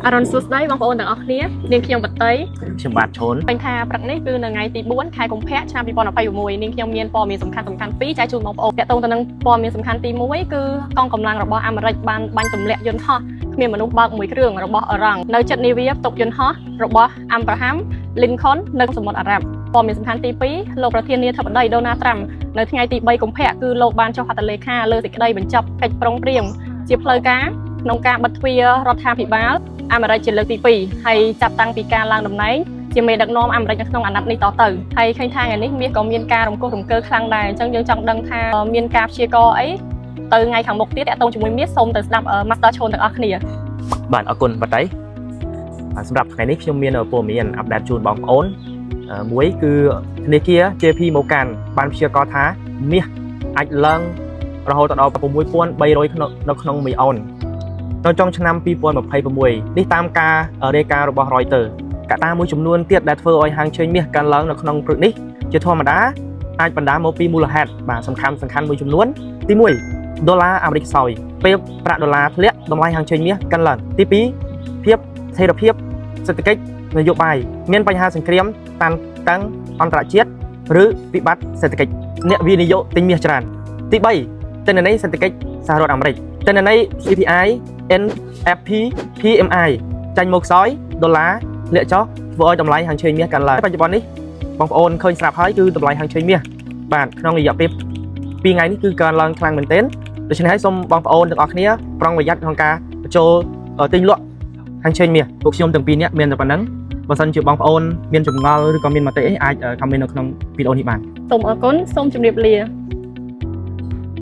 อารอนสุดได้บางคนต่างออกนี้เรียนเคียงบัดเตย ชิมบาดชน เป็นทาปรักนี้คือในไงตีบ้วนคายกงแพะชาปีปอนออกไปอยู่มวยเรียนเคียงเมียนปอมีสำคัญปีใจจูนมองโอแต่ตรงตอนนั้นปอมีสำคัญตีมวยคือกองกำลังระบอเมริกบันตุ่มเละยนท่อมีมนุษย์บางมวยเครื่องระบอรังในจัดนิเวียตกยนท่อระบออัมบราฮัมลินคอนในสมบัติอาหรับปอมีสำคัญตีปีโลประเทศนี้ทับได้โดนาทรัมในไงตีใบกงแพะคือโลบานเจ้าฮัตเลค่าเลยติดได้บรรจับเป็ดปรองเปรียมเจียบเลยก้านงการบัตรเวียรถทางผีบ้าอเมริกเจริญตีปีให้จับตั้งปีการลางดำไหนจะมีดักน้อมอเมริกในขนมอันดับนี้ต่อตื่นให้ใครทางอันนี้มีก็มีการรวมกลุ่มเกิดครั้งใดจังยังจังดังทางมีการเชียร์ก็ไอ้ตื่นไงขังบกที่แต่ตรงจุดมีมีส้มตื่นสลับมาสเตอร์โชนตื่นอัคเนีย บาดอกุลบัดไดสำหรับไงนี้ខ្ញុំមានព័ត៌មានអាប់ដេតជូនបងប្អូនមួយគឺធនាគារ JP Morgan បានព្យាករណ៍ថាមាសអាចឡើងរហូតដល់ 6,300 នៅក្នុង1អុននៅចុងឆ្នាំ2026នេះតាមការរាយការណ៍របស់ Reuters កត្តាមួយចំនួនទៀតដែលធ្វើឲ្យហាងឆេងមាសកើនឡើងនៅក្នុងព្រឹកនេះជាធម្មតាអាចបណ្ដាលមកពីមូលហេតុបាទសំខាន់មួយចំនួនទី1ដុល្លារអាមេរិកខ្សោយពេលប្រាក់ដុល្លារធ្លាក់តម្លៃហាងឆេងមាសកើនឡើងទី2ភាពស្ថិរភាពសេដ្ឋកិច្ចនយោបាយមានបញ្ហាសង្គ្រាមតានតឹងអន្តរជាតិឬវិបត្តិសេដ្ឋកិច្ចអ្នកវិនិយោគទិញមាសច្រើនទី3ទិន្នន័យសេដ្ឋកិច្ចសហរដ្ឋអាមេរិកទិន្នន័យ CPI NFP PMI ចាញ់មកខ្សោយដុល្លារលាក់ចុះធ្វើឲ្យតម្លៃហាងឆេងមាសកើនឡើងបច្ចុប្បន្ននេះបងប្អូនឃើញស្រាប់ហើយគឺតម្លៃហាងឆេងមាសបាទក្នុងរយៈពេល2ថ្ងៃនេះគឺកើនឡើងខ្លាំងមែនទែនដូច្នេះហើយសូមបងប្អូនទាំងអស់គ្នាប្រុងប្រយ័ត្នក្នុងការបញ្ចូលទិញលក់ហាងឆេងមាសពួកខ្ញុំទាំងពីរនាក់មានតែប៉ុណ្ណឹងបើសិនជាបងប្អូនមានចម្ងល់ឬក៏មានមតិអីអាចខមមិននៅក្នុងវីដេអូនេះបាន សូមអរគុណសូមជម្រាបលា